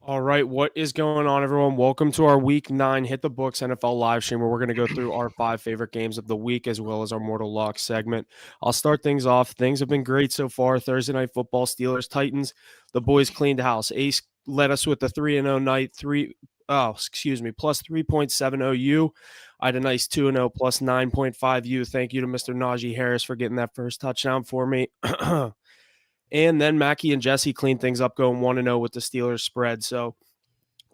All right, what is going on, everyone? Welcome to our Week 9 Hit the Books NFL live stream, where we're going to go through our 5 favorite games of the week, as well as our Mortal Lock segment. I'll start things off. Things have been great so far. Thursday Night Football, Steelers, Titans. The boys cleaned house. Ace led us with the 3-0 night, plus 3.70 U. I had a nice 2-0 plus 9.5 U. Thank you to Mr. Najee Harris for getting that first touchdown for me. And then Mackie and Jesse cleaned things up, going 1-0 with the Steelers spread. So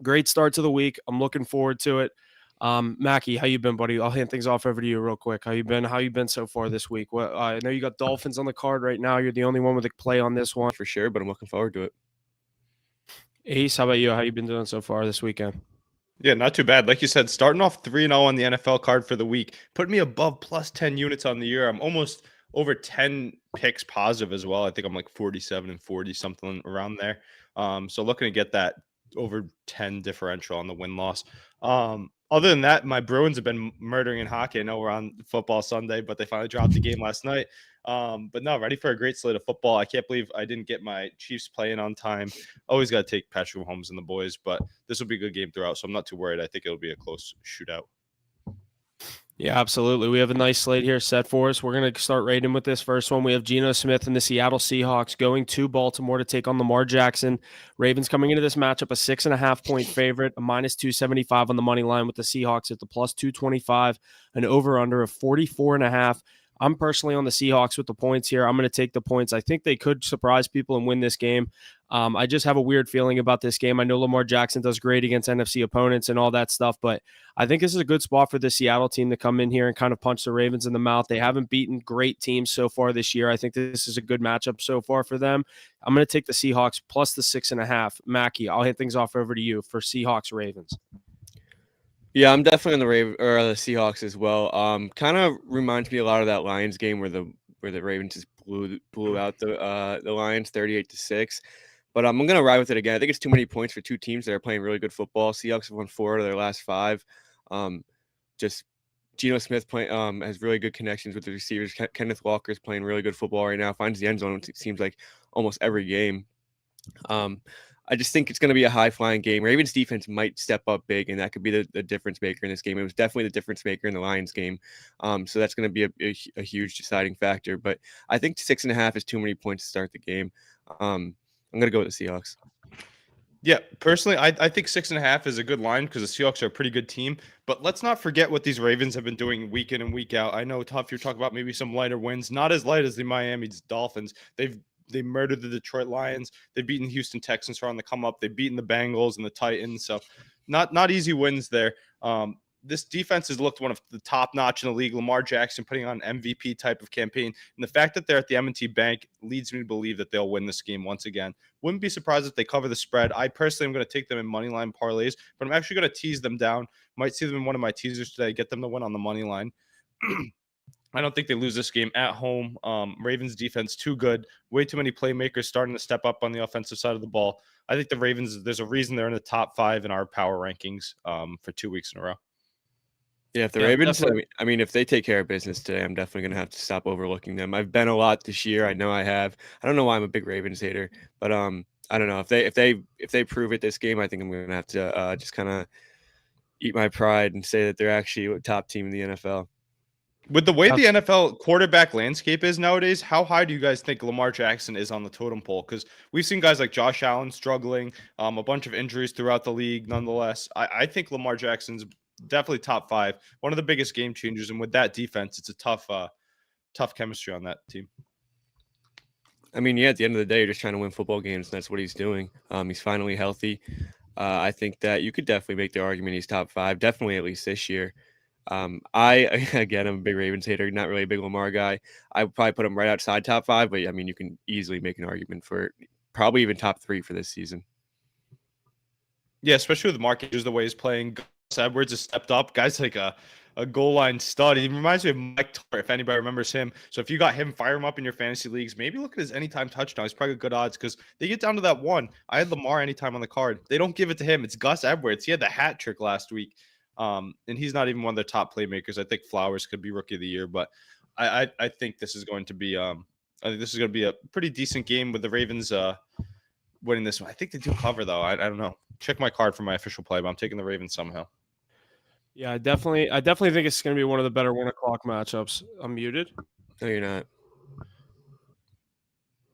great start to the week. I'm looking forward to it. Mackie, how you been, buddy? I'll hand things off over to you real quick. How you been? How you been so far this week? I know you got Dolphins on the card right now. You're the only one with a play on this one. For sure, but I'm looking forward to it. Ace, how about you? How you been doing so far this weekend? Yeah, not too bad. Like you said, starting off 3-0 on the NFL card for the week, put me above plus 10 units on the year. I'm almost over 10 picks positive as well. I think I'm like 47 and 40, something around there. So looking to get that over 10 differential on the win-loss. Other than that, my Bruins have been murdering in hockey. I know we're on Football Sunday, but they finally dropped the game last night. But no, ready for a great slate of football. I can't believe I didn't get my Chiefs playing on time. Always got to take Patrick Mahomes and the boys, but this will be a good game throughout, so I'm not too worried. I think it'll be a close shootout. Yeah, absolutely. We have a nice slate here set for us. We're going to start right in with this first one. We have Geno Smith and the Seattle Seahawks going to Baltimore to take on Lamar Jackson. Ravens coming into this matchup a 6.5-point favorite, a minus 275 on the money line, with the Seahawks at the plus 225, an over-under of 44.5. I'm personally on the Seahawks with the points here. I'm going to take the points. I think they could surprise people and win this game. I just have a weird feeling about this game. I know Lamar Jackson does great against NFC opponents and all that stuff, but I think this is a good spot for the Seattle team to come in here and kind of punch the Ravens in the mouth. They haven't beaten great teams so far this year. I think this is a good matchup so far for them. I'm going to take the Seahawks plus the 6.5. Mackie, I'll hand things off over to you for Seahawks Ravens. Yeah, I'm definitely on the Seahawks as well. Kind of reminds me a lot of that Lions game where the Ravens just blew out the Lions 38-6. But I'm gonna ride with it again. I think it's too many points for two teams that are playing really good football. Seahawks have won 4 of their last 5. Just Geno Smith has really good connections with the receivers. Kenneth Walker is playing really good football right now. Finds the end zone. It seems like almost every game. I just think it's going to be a high-flying game. Ravens defense might step up big, and that could be the difference maker in this game. It was definitely the difference maker in the Lions game. So that's going to be a huge deciding factor. But I think 6.5 is too many points to start the game. I'm going to go with the Seahawks. Yeah, personally, I think 6.5 is a good line because the Seahawks are a pretty good team. But let's not forget what these Ravens have been doing week in and week out. I know, Tuff, you're talking about maybe some lighter wins. Not as light as the Miami Dolphins. They murdered the Detroit Lions. They've beaten Houston Texans who are on the come up. They've beaten the Bengals and the Titans. So not easy wins there. This defense has looked one of the top notch in the league. Lamar Jackson putting on MVP type of campaign. And the fact that they're at the M&T Bank leads me to believe that they'll win this game once again. Wouldn't be surprised if they cover the spread. I personally am going to take them in money line parlays, but I'm actually going to tease them down. Might see them in one of my teasers today, get them to win on the money line. I don't think they lose this game at home. Ravens defense too good. Way too many playmakers starting to step up on the offensive side of the ball. I think the Ravens, there's a reason they're in the top 5 in our power rankings for 2 weeks in a row. Yeah, if the Ravens, I mean, if they take care of business today, I'm definitely going to have to stop overlooking them. I've been a lot this year. I know I have. I don't know why I'm a big Ravens hater, but I don't know. If they prove it this game, I think I'm going to have to just kind of eat my pride and say that they're actually a top team in the NFL. With the way the NFL quarterback landscape is nowadays, how high do you guys think Lamar Jackson is on the totem pole? Because we've seen guys like Josh Allen struggling, a bunch of injuries throughout the league. Nonetheless, I think Lamar Jackson's definitely top 5, one of the biggest game changers. And with that defense, it's a tough chemistry on that team. I mean, yeah, at the end of the day, you're just trying to win football games, and that's what he's doing. He's finally healthy. I think that you could definitely make the argument he's top 5, definitely at least this year. I'm a big Ravens hater, not really a big Lamar guy. I would probably put him right outside top 5, but I mean, you can easily make an argument for probably even top 3 for this season. Yeah, especially with Mark Andrews, the way he's playing. Gus Edwards has stepped up. Guys like a goal line stud. He reminds me of Mike Torre, if anybody remembers him. So if you got him, fire him up in your fantasy leagues. Maybe look at his anytime touchdown. He's probably good odds because they get down to that one. I had Lamar anytime on the card. They don't give it to him. It's Gus Edwards. He had the hat trick last week. And he's not even one of their top playmakers. I think Flowers could be rookie of the year, but I think this is going to be a pretty decent game with the Ravens winning this one. I think they do cover though. I don't know. check my card for my official play, but I'm taking the Ravens somehow. Yeah, I definitely think it's going to be one of the better 1 o'clock matchups. I'm muted. No, you're not.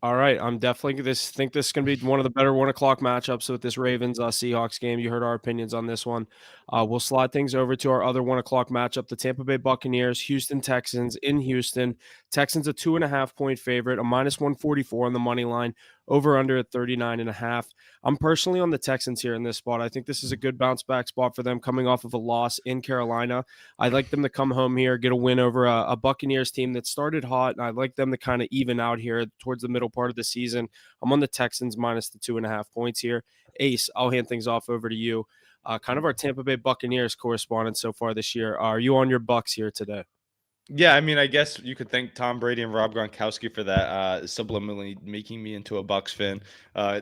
All right, I'm definitely think this is going to be one of the better 1 o'clock matchups with this Ravens Seahawks game. You heard our opinions on this one. We'll slide things over to our other 1 o'clock matchup: the Tampa Bay Buccaneers, Houston Texans in Houston. Texans a 2.5 point favorite, a -144 on the money line, over under at 39.5. I'm personally on the Texans here in this spot. I think this is a good bounce back spot for them coming off of a loss in Carolina. I'd like them to come home here, get a win over a Buccaneers team that started hot, and I'd like them to kind of even out here towards the middle part of the season. I'm on the Texans minus the 2.5 points here. Ace, I'll hand things off over to you. Kind of our Tampa Bay Buccaneers correspondent so far this year. Are you on your Bucks here today? Yeah, I mean, I guess you could thank Tom Brady and Rob Gronkowski for that, subliminally making me into a Bucks fan,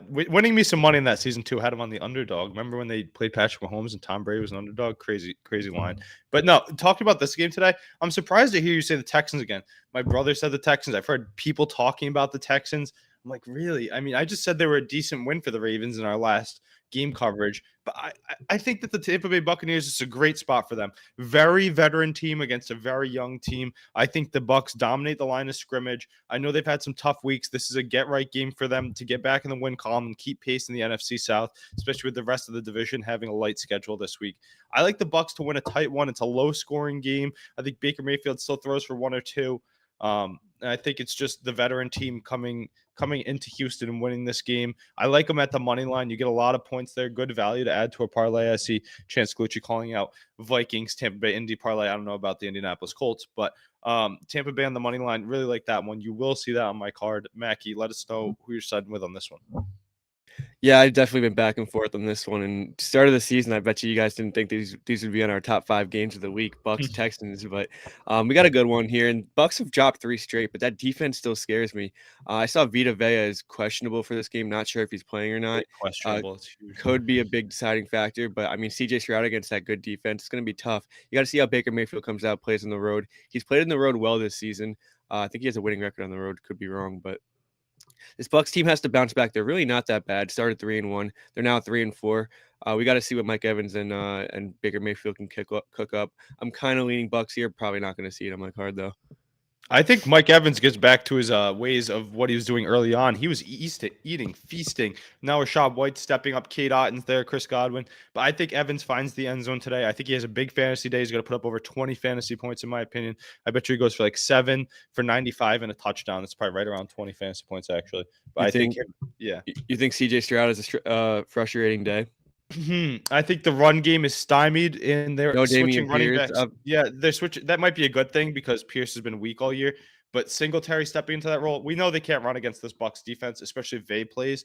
winning me some money in that season too. Had him on the underdog. Remember when they played Patrick Mahomes and Tom Brady was an underdog? Crazy, crazy line. But no, talking about this game today, I'm surprised to hear you say the Texans again. My brother said the Texans. I've heard people talking about the Texans. I'm like, really? I mean, I just said they were a decent win for the Ravens in our last game coverage, but I think that the Tampa Bay Buccaneers is a great spot for them. Very veteran team against a very young team. I think the Bucks dominate the line of scrimmage. I know they've had some tough weeks. This is a get right game for them to get back in the win column and keep pace in the NFC South, especially with the rest of the division having a light schedule this week. I like the Bucks to win a tight one. It's a low scoring game. I think Baker Mayfield still throws for 1 or 2. And I think it's just the veteran team coming into Houston and winning this game. I like them at the money line. You get a lot of points there. Good value to add to a parlay. I see Chance Galucci calling out Vikings, Tampa Bay, Indy parlay. I don't know about the Indianapolis Colts, but Tampa Bay on the money line. Really like that one. You will see that on my card. Mackie, let us know who you're siding with on this one. Yeah, I've definitely been back and forth on this one. And start of the season, I bet you guys didn't think these would be on our top 5 games of the week, Bucks Texans. But we got a good one here, and Bucks have dropped 3 straight, but that defense still scares me. I saw Vita Vea is questionable for this game. Not sure if he's playing or not. Questionable. It's huge. Could be a big deciding factor, but I mean, CJ Stroud against that good defense, it's going to be tough. You got to see how Baker Mayfield comes out, plays on the road. He's played on the road well this season. I think he has a winning record on the road. Could be wrong, but this Bucks team has to bounce back. They're really not that bad. Started 3-1. They're now 3-4. We got to see what Mike Evans and Baker Mayfield can cook up. I'm kind of leaning Bucks here. Probably not going to see it on my card though. I think Mike Evans gets back to his ways of what he was doing early on. He was eating, feasting. Now Rashad White stepping up, Kate Otton's there, Chris Godwin. But I think Evans finds the end zone today. I think he has a big fantasy day. He's going to put up over 20 fantasy points, in my opinion. I bet you he goes for like 7 for 95 and a touchdown. That's probably right around 20 fantasy points, actually. But I think yeah. You think CJ Stroud is a frustrating day? I think the run game is stymied and they're switching running backs. Yeah, they're switching. That might be a good thing because Pierce has been weak all year. But Singletary stepping into that role, we know they can't run against this Bucks defense, especially if Vay plays.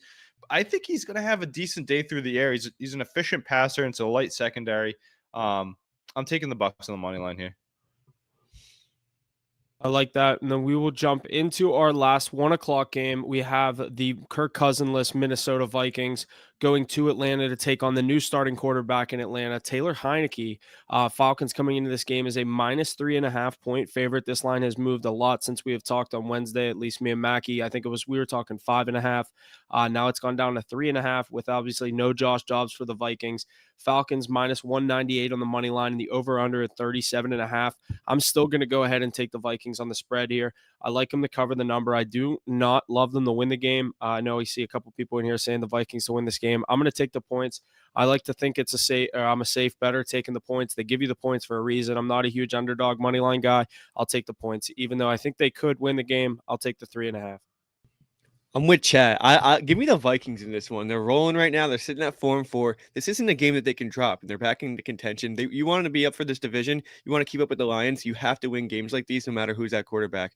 I think he's going to have a decent day through the air. He's an efficient passer, and it's a light secondary. I'm taking the Bucks on the money line here. I like that. And then we will jump into our last 1 o'clock game. We have the Kirk Cousinless Minnesota Vikings going to Atlanta to take on the new starting quarterback in Atlanta, Taylor Heineke. Falcons coming into this game as a -3.5 point favorite. This line has moved a lot since we have talked on Wednesday, at least me and Mackie. I think we were talking 5.5. Now it's gone down to 3.5 with obviously no Josh Dobbs for the Vikings. Falcons -198 on the money line and the over-under at 37.5. I'm still going to go ahead and take the Vikings on the spread here. I like them to cover the number. I do not love them to win the game. I know we see a couple people in here saying the Vikings to win this game. I'm going to take the points. I like to think I'm a safe better taking the points. They give you the points for a reason. I'm not a huge underdog money line guy. I'll take the points. Even though I think they could win the game, I'll take the 3.5. I'm with Chad. I give me the Vikings in this one. They're rolling right now. They're sitting at 4-4. This isn't a game that they can drop. They're back into contention. You want to be up for this division. You want to keep up with the Lions. You have to win games like these, no matter who's at quarterback.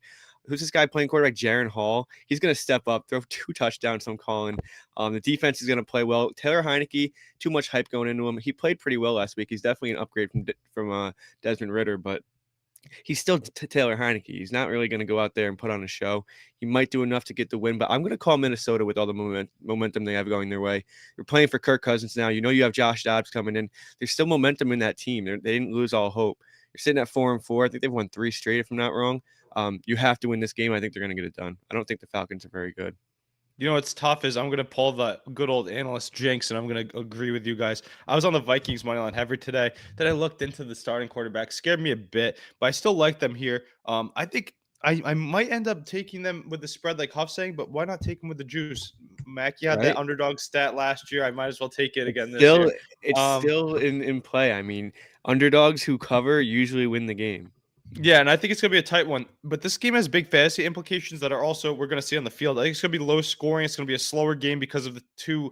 Who's this guy playing quarterback? Jaron Hall. He's going to step up, throw 2 touchdowns. I'm calling. The defense is going to play well. Taylor Heineke, too much hype going into him. He played pretty well last week. He's definitely an upgrade from Desmond Ridder, but he's still Taylor Heineke. He's not really going to go out there and put on a show. He might do enough to get the win, but I'm going to call Minnesota with all the momentum they have going their way. You're playing for Kirk Cousins now. You know you have Josh Dobbs coming in. There's still momentum in that team. They didn't lose all hope. You're sitting at 4-4. I think they've won 3 straight, if I'm not wrong. You have to win this game. I think they're going to get it done. I don't think the Falcons are very good. You know what's tough is I'm going to pull the good old analyst jinx, and I'm going to agree with you guys. I was on the Vikings money line heavy today. Then I looked into the starting quarterback, scared me a bit, but I still like them here. I think I might end up taking them with the spread, like Huff's saying, but why not take them with the juice? Mac, you had that Right? underdog stat last year. I might as well take it It's again this still year. it's Um, still in play. I mean, underdogs who cover usually win the game. Yeah, and I think it's gonna be a tight one. But this game has big fantasy implications that are also we're gonna see on the field. I think it's gonna be low scoring. It's gonna be a slower game because of the two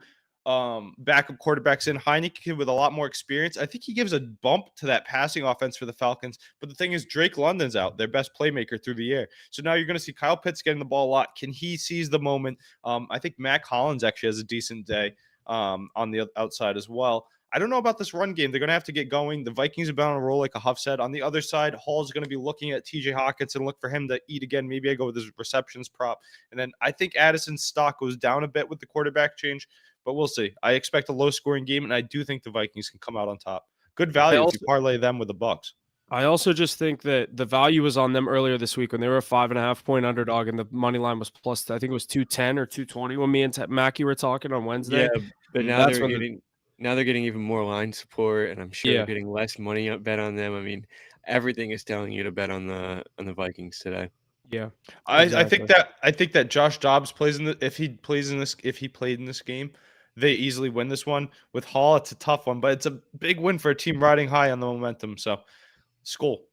backup quarterbacks in Heineken with a lot more experience. I think he gives a bump to that passing offense for the Falcons. But the thing is, Drake London's out, their best playmaker through the air. So now you're going to see Kyle Pitts getting the ball a lot. Can he seize the moment? I think Mac Hollins actually has a decent day on the outside as well. I don't know about this run game. They're going to have to get going. The Vikings have been on a roll, like a Huff said. On the other side, Hall's going to be looking at TJ Hawkinson, look for him to eat again. Maybe I go with his receptions prop. And then I think Addison's stock goes down a bit with the quarterback change, but we'll see. I expect a low-scoring game, and I do think the Vikings can come out on top. Good value if you parlay them with the Bucks. I also just think that the value was on them earlier this week when they were a 5.5-point underdog and the money line was plus, I think it was 210 or 220 when me and Mackie were talking on Wednesday. Yeah, but now That's they're when getting even more line support, and I'm sure yeah, they're getting less money bet on them. I mean, everything is telling you to bet on the Vikings today. yeah, I exactly. think that Josh Dobbs plays in the if he played in this game, they easily win this one. With Hall, it's a tough one, but it's a big win for a team riding high on the momentum. So, skull.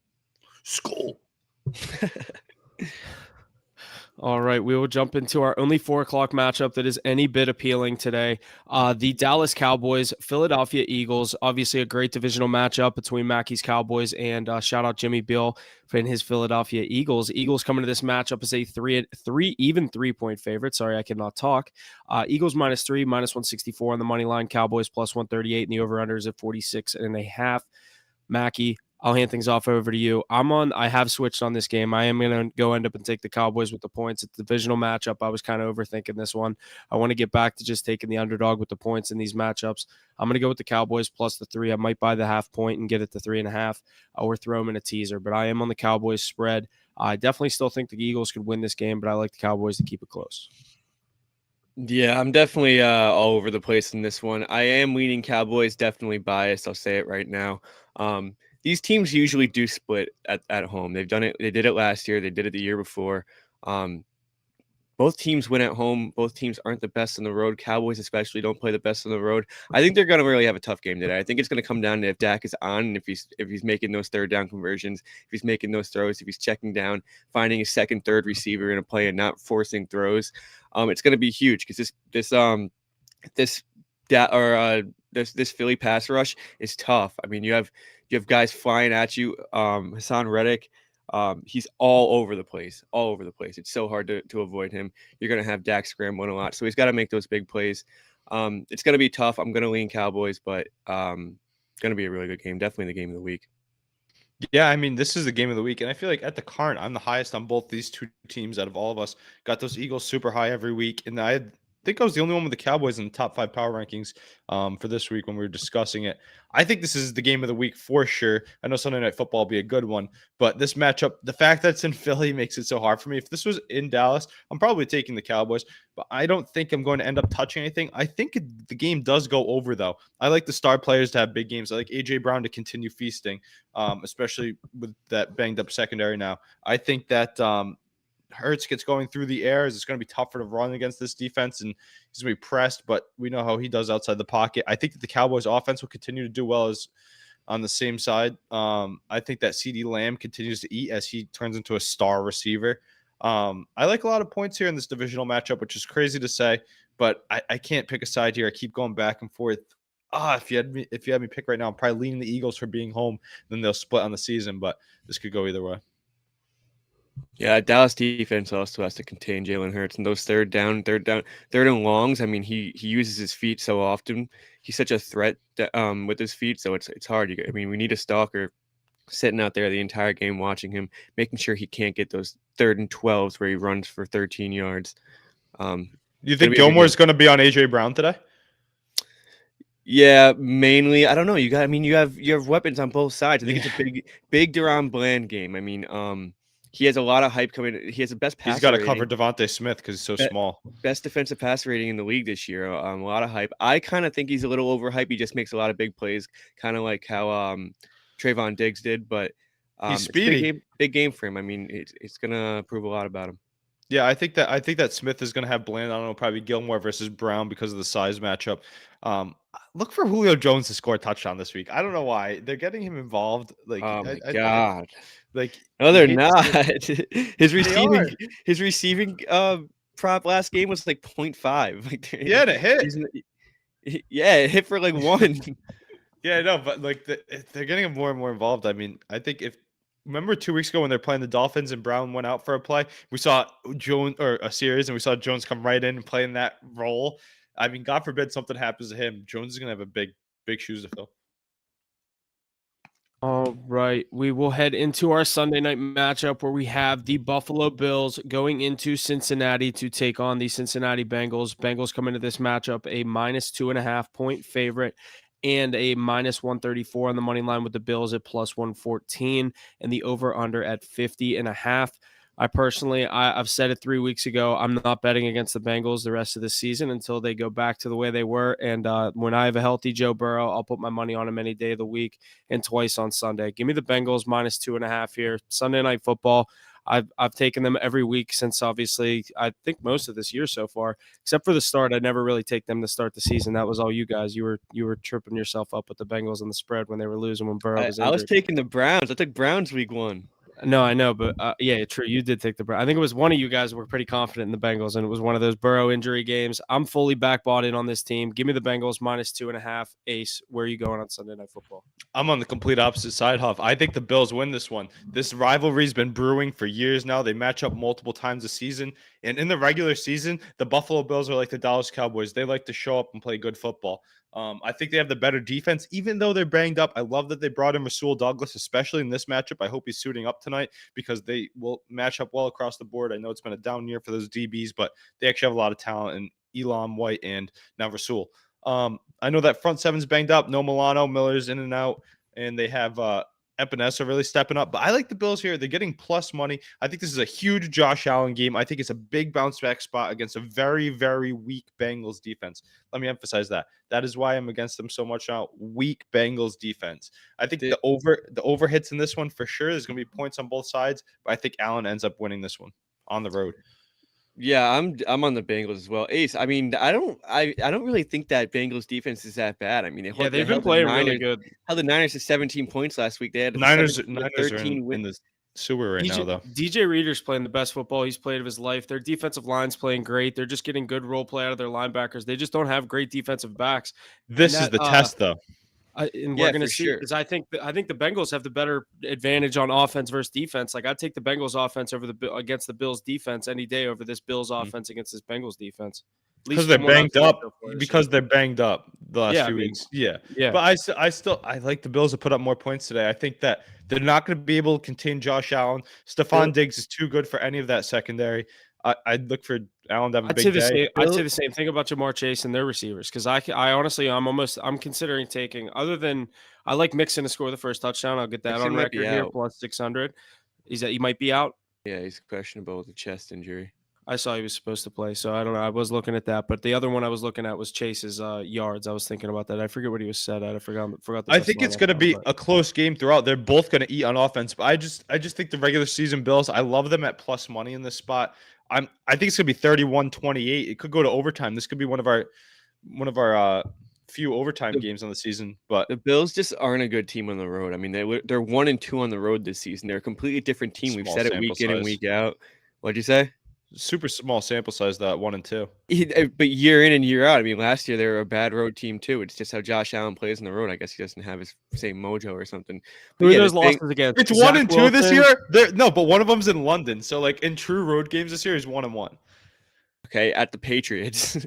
All right, we will jump into our only 4 o'clock matchup that is any bit appealing today. The Dallas Cowboys, Philadelphia Eagles. Obviously, a great divisional matchup between Mackey's Cowboys and shout out Jimmy Bill and his Philadelphia Eagles. Eagles coming to this matchup as a 3-point favorite. Sorry, I cannot talk. Eagles -3, -164 on the money line. Cowboys +138, and the over/under is at 46.5. Mackey, I'll hand things off over to you. I have switched on this game. I am going to go end up and take the Cowboys with the points. It's a divisional matchup. I was kind of overthinking this one. I want to get back to just taking the underdog with the points in these matchups. I'm going to go with the Cowboys plus the 3. I might buy the half point and get it to 3.5 or throw them in a teaser, but I am on the Cowboys spread. I definitely still think the Eagles could win this game, but I like the Cowboys to keep it close. Yeah, I'm definitely all over the place in this one. I am leaning Cowboys, definitely biased. I'll say it right now. These teams usually do split at home. They've done it. They did it last year. They did it the year before. Both teams win at home. Both teams aren't the best on the road. Cowboys especially don't play the best on the road. I think they're going to really have a tough game today. I think it's going to come down to if Dak is on and if he's making those third down conversions, if he's making those throws, if he's checking down, finding a second, third receiver in a play and not forcing throws. It's going to be huge because this Philly pass rush is tough. I mean, you have guys flying at you. Hassan Reddick. He's all over the place. It's so hard to avoid him. You're going to have Dak scrambling a lot. So he's got to make those big plays. It's going to be tough. I'm going to lean Cowboys, but going to be a really good game. Definitely the game of the week. Yeah, I mean, this is the game of the week. And I feel like at the current, I'm the highest on both these two teams out of all of us. Got those Eagles super high every week. And I think I was the only one with the Cowboys in the top 5 power rankings for this week when we were discussing it. I think this is the game of the week for sure. I know Sunday Night Football will be a good one, but this matchup, the fact that it's in Philly makes it so hard for me. If this was in Dallas, I'm probably taking the Cowboys, but I don't think I'm going to end up touching anything. I think the game does go over, though. I like the star players to have big games. I like A.J. Brown to continue feasting, especially with that banged up secondary now. I think that Hurts gets going through the air. It's going to be tougher to run against this defense, and he's going to be pressed, but we know how he does outside the pocket. I think that the Cowboys offense will continue to do well as on the same side. I think that CeeDee Lamb continues to eat as he turns into a star receiver. I like a lot of points here in this divisional matchup, which is crazy to say, but I can't pick a side here. I keep going back and forth. If you had me pick right now, I'm probably leaning the Eagles for being home. Then they'll split on the season, but this could go either way. Yeah, Dallas defense also has to contain Jalen Hurts and those third and longs. I mean, he uses his feet so often. He's such a threat with his feet, so it's hard. I mean, we need a stalker sitting out there the entire game watching him, making sure he can't get those 3rd and 12s where he runs for 13 yards. You think Gilmore's going to be on A.J. Brown today? Yeah, mainly. I don't know. You have weapons on both sides. I think it's a big Deron Bland game. I mean, he has a lot of hype coming. He has the best passer He's got to rating. cover Devontae Smith because he's so small. Best defensive pass rating in the league this year. A lot of hype. I kind of think he's a little overhyped. He just makes a lot of big plays, kind of like how Trayvon Diggs did. But He's it's a speedy. big game for him. I mean, it's gonna prove a lot about him. Yeah, I think that Smith is going to have Bland. I don't know, probably Gilmore versus Brown because of the size matchup. Look for Julio Jones to score a touchdown this week. I don't know why they're getting him involved. Like, Oh my God! Like, no, they're you hate not. to see it. His receiving prop last game was like 0.5. Like, Yeah, and it hit. Yeah, it hit for like 1. Yeah, no, but like they're getting him more and more involved. I mean, I think remember 2 weeks ago when they're playing the Dolphins and Brown went out for a play, we saw Jones or a series, and we saw Jones come right in and play in that role. I mean, God forbid something happens to him, Jones is gonna have a big shoes to fill. All right, we will head into our Sunday night matchup where we have the Buffalo Bills going into Cincinnati to take on the Cincinnati Bengals. Bengals come into this matchup a -2.5 point favorite and a -134 on the money line, with the Bills at +114 and the over/under at 50.5. I personally, I've said it 3 weeks ago, I'm not betting against the Bengals the rest of the season until they go back to the way they were. And when I have a healthy Joe Burrow, I'll put my money on him any day of the week and twice on Sunday. Give me the Bengals -2.5 here. Sunday Night Football. I've taken them every week since, obviously, I think most of this year so far, except for the start. I never really take them to start the season. That was all you guys. You were tripping yourself up with the Bengals and the spread when they were losing, when Burrow was injured. I was taking the Browns. I took Browns week 1. No, I know, but yeah, true. You did take the Browns. I think it was one of you guys were pretty confident in the Bengals, and it was one of those Burrow injury games. I'm fully back bought in on this team. Give me the Bengals -2.5. Ace, where are you going on Sunday Night Football? I'm on the complete opposite side, Huff. I think the Bills win this one. This rivalry's been brewing for years now. They match up multiple times a season. And in the regular season, the Buffalo Bills are like the Dallas Cowboys. They like to show up and play good football. I think they have the better defense, even though they're banged up. I love that they brought in Rasul Douglas, especially in this matchup. I hope he's suiting up tonight because they will match up well across the board. I know it's been a down year for those DBs, but they actually have a lot of talent in Elam, White, and now Rasul. I know that front seven's banged up. No Milano, Miller's in and out, and they have Epinesa really stepping up. But I like the Bills here. They're getting plus money. I think this is a huge Josh Allen game. I think it's a big bounce back spot against a very, very weak Bengals defense. Let me emphasize that. That is why I'm against them so much now. Weak Bengals defense. I think the over hits in this one for sure. There's going to be points on both sides, but I think Allen ends up winning this one on the road. Yeah, I'm on the Bengals as well. Ace, I mean, I don't really think that Bengals defense is that bad. I mean, they've been playing really good. Held the Niners to 17 points last week. They had Niners are in the sewer right now, though. DJ Reader's playing the best football he's played of his life. Their defensive line's playing great. They're just getting good role play out of their linebackers. They just don't have great defensive backs. This is the test, though. And we're going to see, because I think the Bengals have the better advantage on offense versus defense. Like, I'd take the Bengals offense against the Bills defense any day over this Bills offense against this Bengals defense. Because they're banged up. Because they're banged up the last few weeks. Yeah. But I like the Bills to put up more points today. I think that they're not going to be able to contain Josh Allen. Stephon Diggs is too good for any of that secondary. I'd look for Allen to have a big day. I'd say the same thing about Jamar Chase and their receivers, because I honestly, I'm considering taking, other than I like Mixon to score the first touchdown. I'll get that on record here, plus 600. He might be out. Yeah, he's questionable with a chest injury. I saw he was supposed to play, so I don't know. I was looking at that, but the other one I was looking at was Chase's yards. I was thinking about that. I forget what he was set at. I forgot. I think it's going to be a close game throughout. They're both going to eat on offense, but I just think the regular season Bills, I love them at plus money in this spot. I think it's going to be 31-28. It could go to overtime. This could be one of our few overtime games on the season. But the Bills just aren't a good team on the road. I mean, they're 1-2 on the road this season. They're a completely different team. We've said it week in and week out. What'd you say? Super small sample size, that 1 and 2. But year in and year out. I mean, last year they were a bad road team too. It's just how Josh Allen plays on the road. I guess he doesn't have his same mojo or something. Who are those losses against? It's 1 and 2 this year. No, but one of them's in London. So like in true road games this year, he's 1 and 1. Okay, at the Patriots.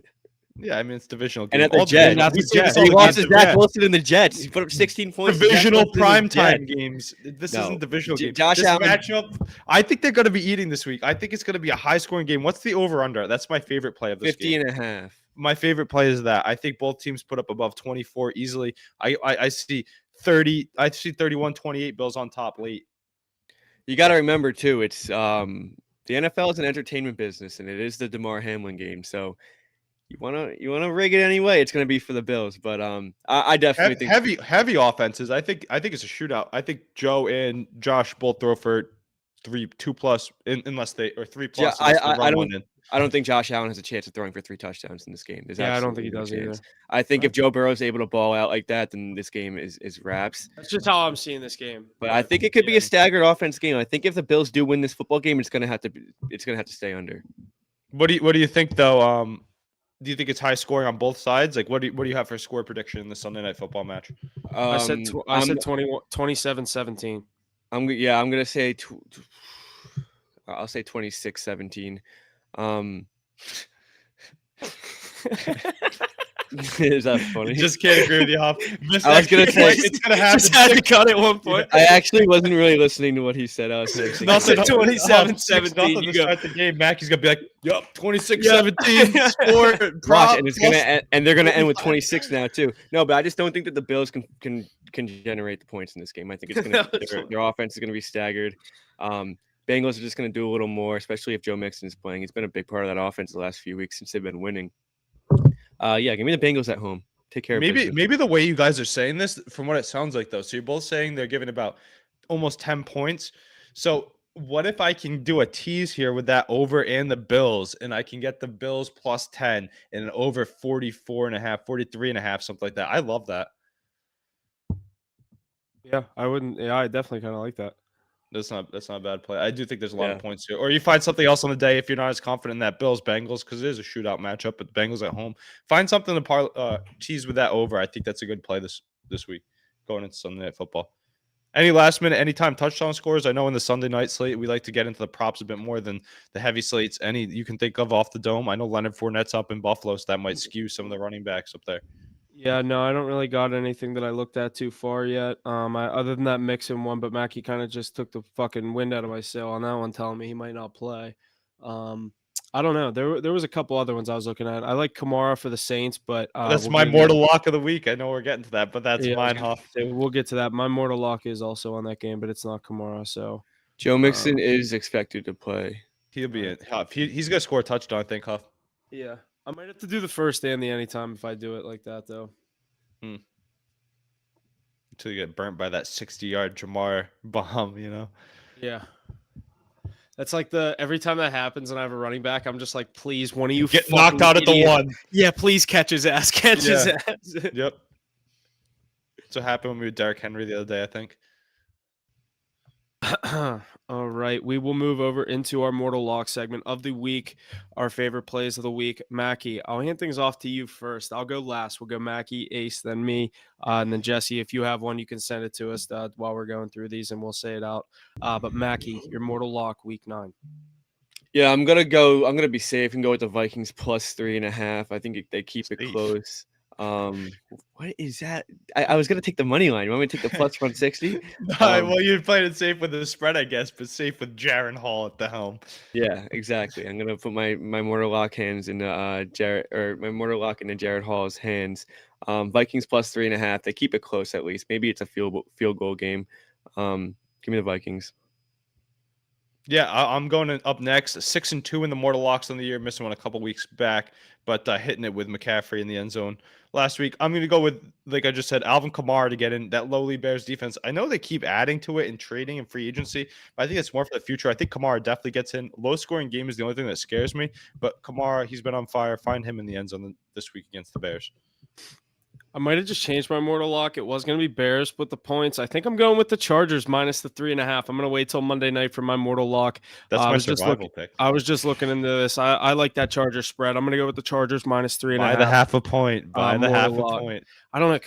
Yeah, I mean, it's divisional game. And at the Jets. He lost his Zach Wilson in the Jets. He put up 16 points. Divisional primetime games. This isn't divisional game. Josh Allen matchup, I think they're going to be eating this week. I think it's going to be a high-scoring game. What's the over-under? That's my favorite play of this 50 game. 50.5. My favorite play is that. I think both teams put up above 24 easily. I see 30. I see 31-28 Bills on top late. You got to remember too, it's the NFL is an entertainment business, and it is the DeMar Hamlin game. So you wanna rig it anyway. It's gonna be for the Bills, but I definitely think Heavy offenses. I think it's a shootout. I think Joe and Josh both throw for 2+ unless they or 3+ Yeah, unless they run one in. I don't think Josh Allen has a chance of throwing for 3 touchdowns in this game. There's Yeah, I don't think absolutely he no does chance. either. I think if Joe Burrow is able to ball out like that, then this game is wraps. That's just how I'm seeing this game. But I think it could be a staggered offense game. I think if the Bills do win this football game, it's gonna have to stay under. What do you think though? Do you think it's high scoring on both sides? Like what do you have for a score prediction in the Sunday Night Football match? I said 27-17. I'm gonna say I'll say 26-17. Is that funny? Just can't agree with you, Huff. I was gonna say it's gonna happen. Just had to cut at one point. I actually wasn't really listening to what he said. I was Nothing. 27-17. You start the game. Mackey's gonna be like, "Yup, 26-17 score." Watch, and it's gonna and they're gonna end with 26 now too. No, but I just don't think that the Bills can generate the points in this game. I think it's gonna their offense is gonna be staggered. Bengals are just gonna do a little more, especially if Joe Mixon is playing. He's been a big part of that offense the last few weeks since they've been winning. Yeah, give me the Bengals at home. Take care of business. Maybe the way you guys are saying this, from what it sounds like though, so you're both saying they're giving about almost 10 points. So what if I can do a tease here with that over and the Bills, and I can get the Bills plus 10 and an over 44.5, 43.5, something like that? I love that. Yeah, I definitely kind of like that. That's not a bad play. I do think there's a lot of points here. Or you find something else on the day if you're not as confident in that Bills-Bengals, because it is a shootout matchup, but the Bengals at home. Find something to tease with that over. I think that's a good play this week going into Sunday Night Football. Any last minute, anytime touchdown scores? I know in the Sunday night slate, we like to get into the props a bit more than the heavy slates. Any you can think of off the dome? I know Leonard Fournette's up in Buffalo, so that might skew some of the running backs up there. Yeah, no, I don't really got anything that I looked at too far yet. Other than that Mixon one, but Mackie kind of just took the fucking wind out of my sail on that one, telling me he might not play. I don't know. There was a couple other ones I was looking at. I like Kamara for the Saints, but that's my mortal lock of the week. I know we're getting to that, but that's mine, Huff. We'll get to that. My mortal lock is also on that game, but it's not Kamara. So Joe Mixon is expected to play. He'll be in Huff. He's gonna score a touchdown, I think, Huff. Yeah. I might have to do the first and the anytime if I do it like that, though. Until you get burnt by that 60-yard Jamar bomb, you know? Yeah. That's like every time that happens and I have a running back, I'm just like, please, one of you get knocked out at the one. Yeah, please catch his ass. His ass. Yep. That's what happened when we were Derrick Henry the other day, I think. All right, we will move over into our Mortal Lock segment of the week, our favorite plays of the week. Mackie, I'll hand things off to you first. I'll go last. We'll go Mackie, Ace, then me, and then Jesse. If you have one, you can send it to us while we're going through these, and we'll say it out. But Mackie, your Mortal Lock, week 9. Yeah, I'm gonna be safe and go with the Vikings plus 3.5. I think they keep it close. What is that? I was gonna take the money line. You want me to take the plus 160? Well, you're playing it safe with the spread, I guess, but safe with Jaron Hall at the helm. Yeah, exactly. I'm gonna put my mortal lock hands in my mortal lock into Jared Hall's hands. Vikings plus 3.5. They keep it close at least. Maybe it's a field goal game. Give me the Vikings. Yeah, I'm going up next. 6-2 in the mortal locks on the year, missing one a couple weeks back, but hitting it with McCaffrey in the end zone last week. I'm going to go with, like I just said, Alvin Kamara to get in that lowly Bears defense. I know they keep adding to it in trading and free agency, but I think it's more for the future. I think Kamara definitely gets in. Low scoring game is the only thing that scares me, but Kamara, he's been on fire. Find him in the end zone this week against the Bears. I might have just changed my mortal lock. It was going to be Bears with the points. I think I'm going with the Chargers minus the 3.5. I'm going to wait till Monday night for my mortal lock. That's my survival pick. I was just looking into this. I like that Chargers spread. I'm going to go with the Chargers minus 3.5. By the half a point. By the half a point. I don't know.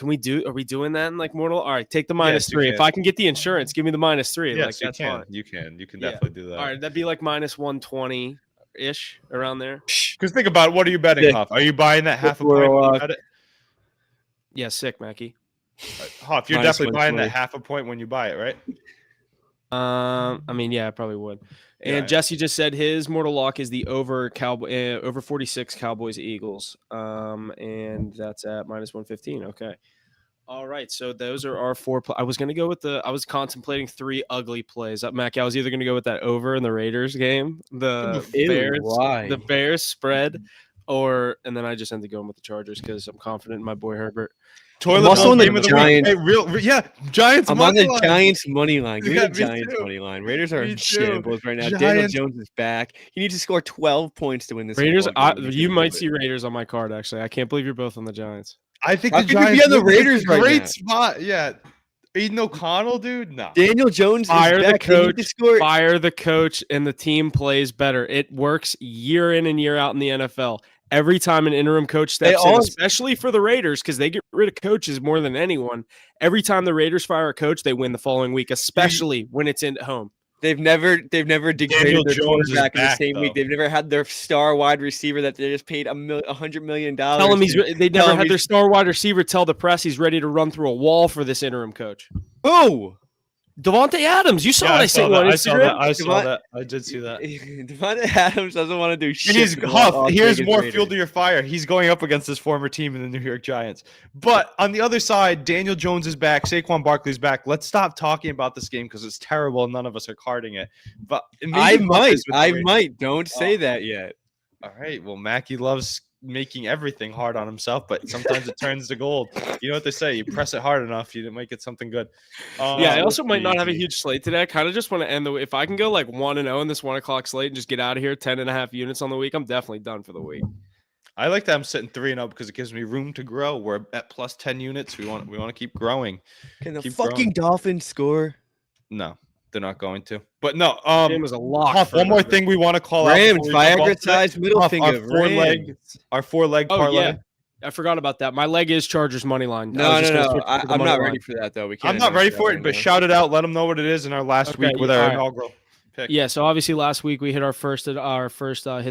Are we doing that in like mortal? All right, take the minus 3. If I can get the insurance, give me the minus 3. Yes, that's fine. You can definitely do that. All right, that'd be like minus 120-ish around there. Because think about it, what are you betting, Huff? Are you buying that half a point? Yeah, sick, Mackie. Huff, you're definitely buying that half a point when you buy it, right? I mean, yeah, I probably would. And Jesse just said his mortal lock is the over 46 Cowboys Eagles. And that's at minus 115. Okay. All right, so those are our 4 I was gonna go with I was contemplating 3 ugly plays. Mackie, I was either gonna go with that over in the Raiders game, the Ew, why? Bears spread, and then I just ended up going with the Chargers because I'm confident in my boy Herbert. Toilet also bowl on the game of the Giants. week. Hey, yeah, Giants. I'm on the money line. Giants money line. Give me Yeah, the me Giants too. money line. Raiders are Me in too. shambles right now. Daniel Giants- Jones is back. He needs to score 12 points to win this. Raiders, football game. He's you gonna might do see it. Raiders on my card. Actually, I can't believe you're both on the Giants. I think How the could you be Giants on the win. It's a Raiders right great now? spot. Yeah, Aiden O'Connell, dude. No. Daniel Jones Fire is the back. They need to coach. score. Fire the coach, and the team plays better. It works year in and year out in the NFL. Every time an interim coach steps in, especially for the Raiders, because they get rid of coaches more than anyone. Every time the Raiders fire a coach, they win the following week, especially when it's in home. They've never degraded Daniel their Jones is quarterback in the back, same week. though. They've never had their star wide receiver that they just paid $100 million. Tell him they Tell never him had their he's- star wide receiver tell the press he's ready to run through a wall for this interim coach. Who? Devontae Adams. You saw what I sent you on Instagram. I saw that. I did see that. Devontae Adams doesn't want to do shit. And he's for the Huff. Las Here's Vegas more Raiders. fuel to your fire. He's going up against his former team in the New York Giants. But on the other side, Daniel Jones is back. Saquon Barkley's back. Let's stop talking about this game because it's terrible. And none of us are carding it. But I maybe might. Bucks with the I Raiders. might. Don't say that yet. All right. Well, Mackie loves making everything hard on himself, but sometimes it turns to gold. You know what they say? You press it hard enough, you might get something good. Yeah, I also might not have a huge slate today. I kind of just want to end if I can go like 1-0 in this 1 o'clock slate and just get out of here 10.5 units on the week, I'm definitely done for the week. I like that I'm sitting 3-0 because it gives me room to grow. We're at plus 10 units. We want to keep growing. Can the Keep fucking growing. Dolphins score? No, they're not going to. But no, Game was a lock. Huff, for one more Herbert. thing we want to call Rams, out. before we jump off Viagra today. sized middle Huff, finger. our 4-leg Oh parlay. yeah, I forgot about that. My leg is Chargers money line. No. I'm not ready for that though. We can't. I'm not ready announce for that it, right but now. shout it out. Let them know what it is in our last Okay, week with yeah, our all right. inaugural pick. Yeah, so obviously last week we hit our first hit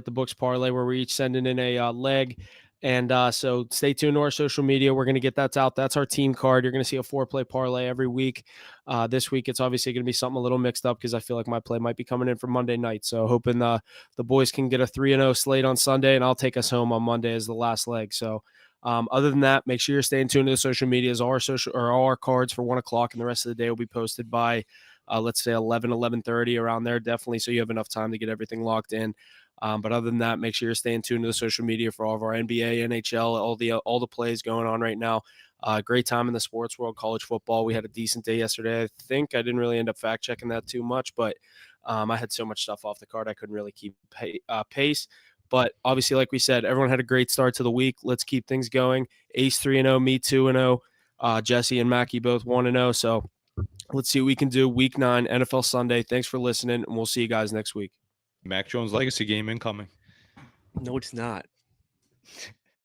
the books parlay where we're each sending in a leg. And so stay tuned to our social media. We're going to get that out. That's our team card. You're going to see a 4-play parlay every week. This week, it's obviously going to be something a little mixed up because I feel like my play might be coming in for Monday night. So hoping the boys can get a 3-0 slate on Sunday, and I'll take us home on Monday as the last leg. So other than that, make sure you're staying tuned to the social medias. All our cards for 1 o'clock, and the rest of the day will be posted by, let's say, 11:30 around there, definitely, so you have enough time to get everything locked in. But other than that, make sure you're staying tuned to the social media for all of our NBA, NHL, all the plays going on right now. Great time in the sports world, college football. We had a decent day yesterday. I think I didn't really end up fact checking that too much, but I had so much stuff off the card I couldn't really keep pace. But obviously, like we said, everyone had a great start to the week. Let's keep things going. Ace 3-0, me 2-0. Jesse and Mackie both 1-0. So let's see what we can do. Week 9, NFL Sunday. Thanks for listening, and we'll see you guys next week. Mac Jones legacy game incoming. No, it's not.